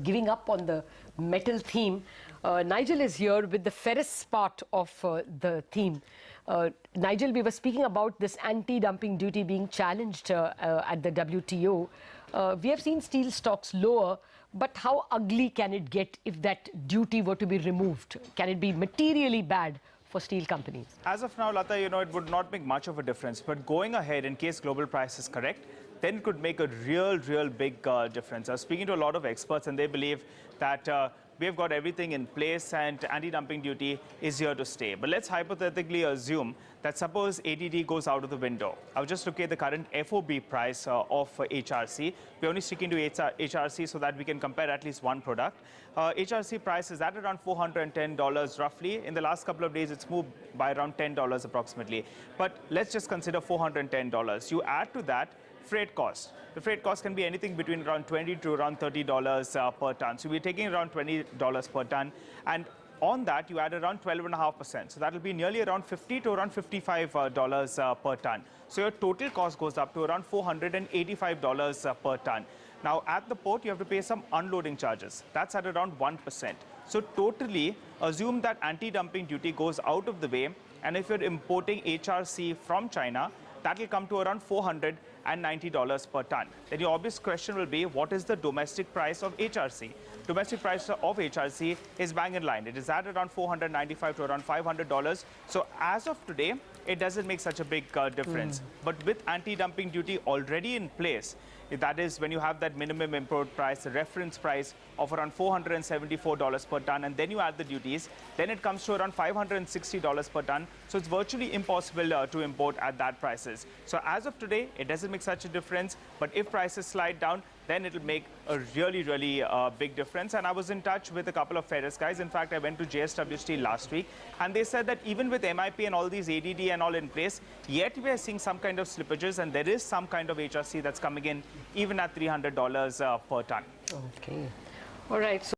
giving up on the metal theme. Nigel is here with the ferrous part of the theme. Nigel, we were speaking about this anti-dumping duty being challenged at the WTO. We have seen steel stocks lower, but how ugly can it get if that duty were to be removed? Can it be materially bad for steel companies? As of now, Lata, it would not make much of a difference. But going ahead, in case global price is correct, then it could make a real big difference. I was speaking to a lot of experts, and they believe that we have got everything in place and anti-dumping duty is here to stay. But let's hypothetically assume that suppose ADD goes out of the window. I'll just look at the current FOB price of HRC. We're only sticking to HRC so that we can compare at least one product. HRC price is at around $410 roughly. In the last couple of days, it's moved by around $10 approximately. But let's just consider $410. You add to that freight cost. The freight cost can be anything between around $20 to around $30 per ton. So we're taking around $20 per ton. And on that, you add around 12.5%. So that will be nearly around $50 to around $55 per ton. So your total cost goes up to around $485 per ton. Now, at the port, you have to pay some unloading charges. That's at around 1%. So totally, assume that anti-dumping duty goes out of the way. And if you're importing HRC from China, that will come to around $490 per ton. Then your obvious question will be, what is the domestic price of HRC? Domestic price of HRC is bang in line. It is at around $495 to around $500. So as of today, it doesn't make such a big difference. But with anti-dumping duty already in place, that is when you have that minimum import price, the reference price of around $474 per ton, and then you add the duties, then it comes to around $560 per ton. So it's virtually impossible to import at that prices. So as of today, it doesn't make such a difference. But if prices slide down, then it'll make a really big difference. And I was in touch with a couple of ferrous guys. In fact, I went to JSW Steel last week, and they said that even with MIP and all these ADD and all in place, yet we are seeing some kind of slippages, and there is some kind of HRC that's coming in even at $300 per ton. Okay. All right. So